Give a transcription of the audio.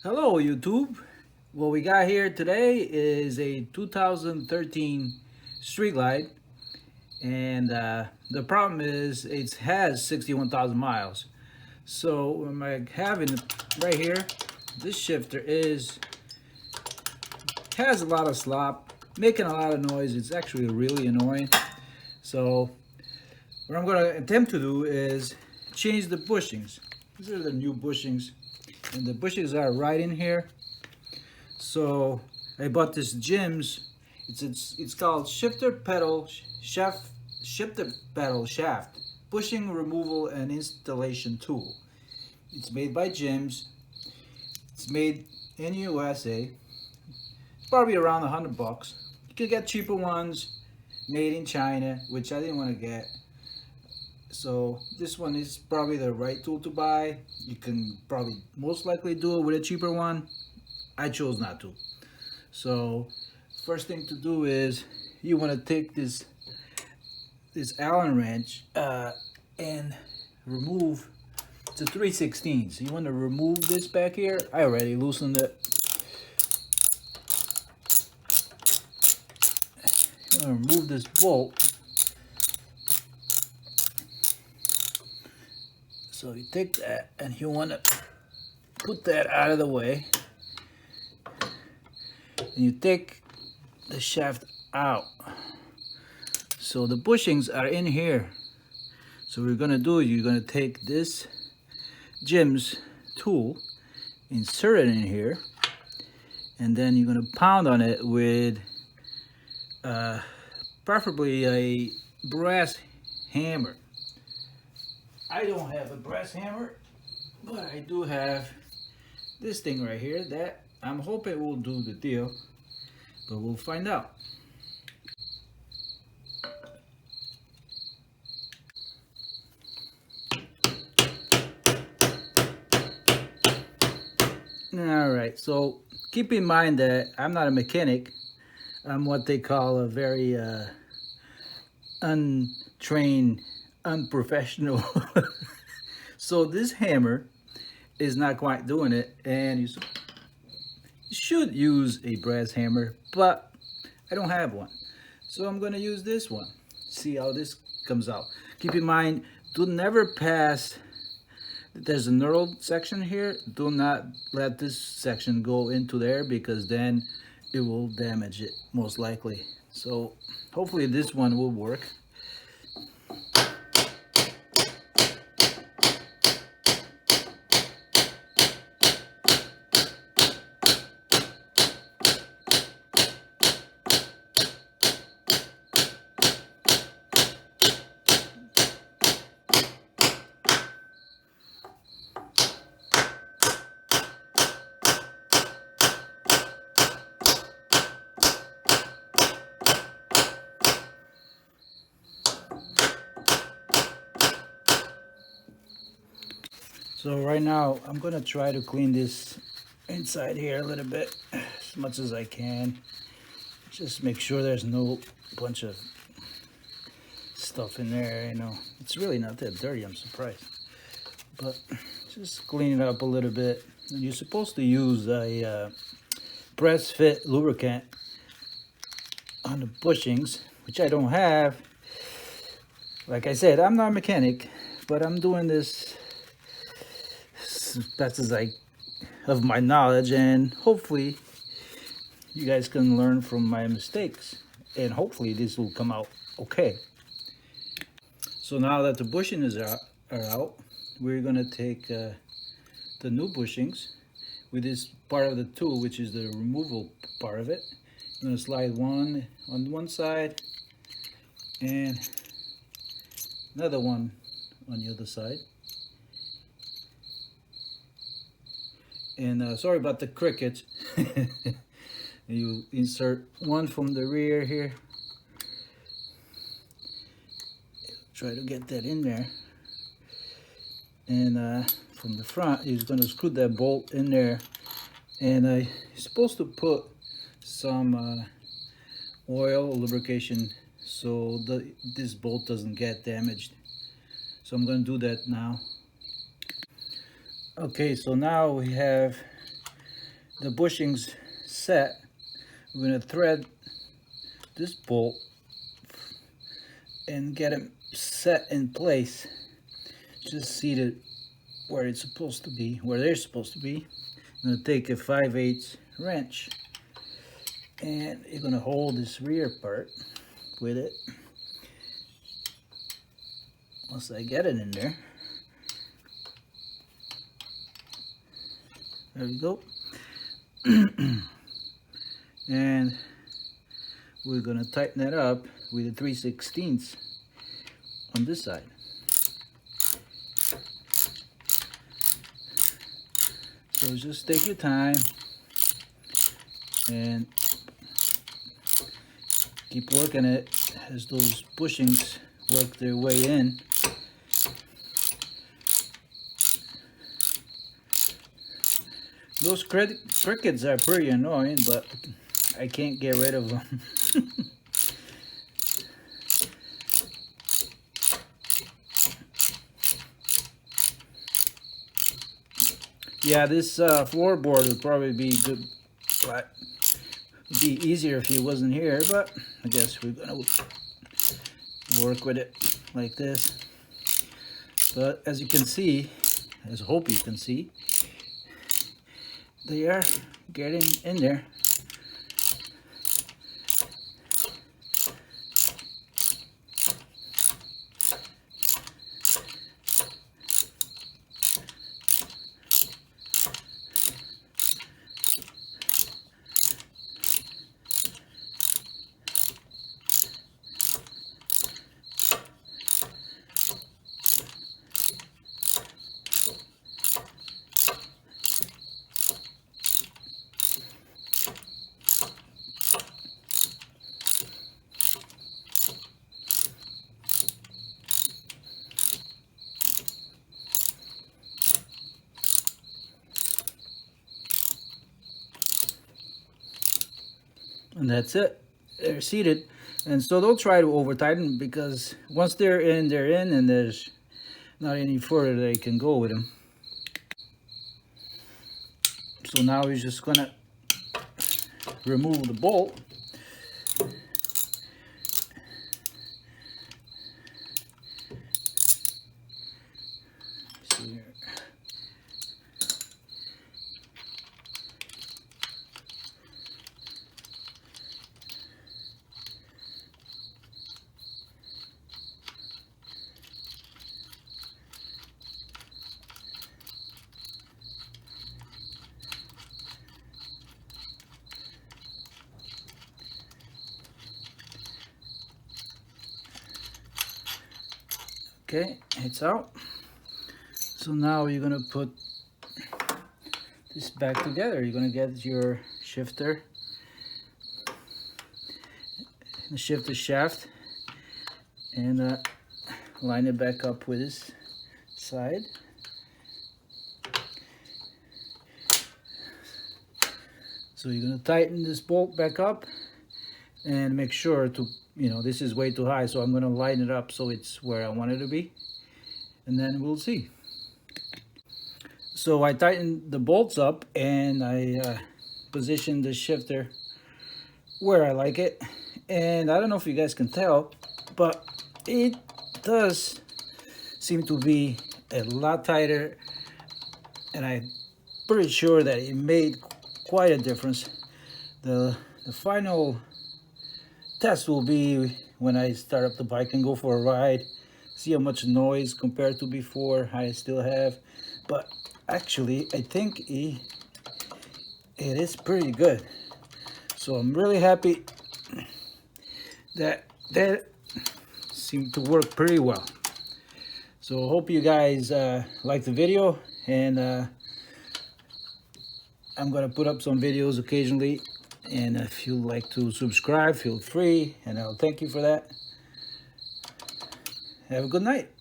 Hello YouTube. What we got here today is a 2013 Street Glide, and the problem is it has 61,000 miles. So I'm having right here, this shifter has a lot of slop, making a lot of noise. It's actually really annoying. So what I'm going to attempt to do is change the bushings. These are the new bushings, and the bushings are right in here. So I bought this Jim's. It's called shifter pedal shaft bushing removal and installation tool. It's made by Jim's. It's made in USA. It's probably around $100. You can get cheaper ones made in China, which I didn't want to get. So this one is probably the right tool to buy. You can probably most likely do it with a cheaper one. I chose not to. So first thing to do is you want to take this Allen wrench and remove the 3/16. So you want to remove this back here. I already loosened it. You want to remove this bolt. So you take that and you want to put that out of the way. And you take the shaft out. So the bushings are in here. So what you're gonna do is you're gonna take this Jim's tool, insert it in here, and then you're gonna pound on it with preferably a brass hammer. I don't have a brass hammer, but I do have this thing right here that I'm hoping will do the deal, but we'll find out. All right, so keep in mind that I'm not a mechanic. I'm what they call a very untrained, unprofessional. So this hammer is not quite doing it, and you should use a brass hammer, but I don't have one. So I'm gonna use this one. See how this comes out. Keep in mind, do never pass, there's a knurled section here. Do not let this section go into there because then it will damage it most likely. So hopefully this one will work. So right now I'm gonna try to clean this inside here a little bit as much as I can. Just make sure there's no bunch of stuff in there, you know. It's really not that dirty, I'm surprised. But just clean it up a little bit. And you're supposed to use a press fit lubricant on the bushings, which I don't have. Like I said, I'm not a mechanic, but I'm doing this best as I of my knowledge, and hopefully you guys can learn from my mistakes, and hopefully this will come out okay. So now that the bushings are out, we're gonna take the new bushings with this part of the tool, which is the removal part of it. I'm gonna slide one on one side and another one on the other side. And sorry about the crickets. You insert one from the rear here. Try to get that in there. And from the front, you're going to screw that bolt in there. And you're supposed to put some oil or lubrication so this bolt doesn't get damaged. So I'm going to do that now. Okay, so now we have the bushings set, we're going to thread this bolt and get them set in place, just seated where it's supposed to be, where they're supposed to be. I'm going to take a 5/8 wrench and you're going to hold this rear part with it. Once I get it in there, there we go. And we're going to tighten that up with a 3/16 on this side. So just take your time and keep working it as those bushings work their way in. Those crickets are pretty annoying, but I can't get rid of them. Yeah, this floorboard would probably be good, but it'd be easier if he wasn't here, but I guess we're gonna work with it like this. But as you can see, as I hope you can see, they are getting in there. And that's it. They're seated. And so don't try to over tighten, because once they're in, and there's not any further they can go with them. So now we're just gonna remove the bolt. See here. Okay, it's out. So now you're gonna put this back together. You're gonna get your shifter, the shifter shaft, and line it back up with this side. So you're gonna tighten this bolt back up and make sure to, this is way too high, so I'm gonna line it up so it's where I want it to be, and then we'll see. So I tightened the bolts up and I positioned the shifter where I like it, and I don't know if you guys can tell, but it does seem to be a lot tighter, and I'm pretty sure that it made quite a difference. The final test will be when I start up the bike and go for a ride, see how much noise compared to before I still have. But actually I think it is pretty good, so I'm really happy that seemed to work pretty well. So I hope you guys like the video, and I'm gonna put up some videos occasionally, and if you'd like to subscribe, feel free, and I'll thank you for that. Have a good night.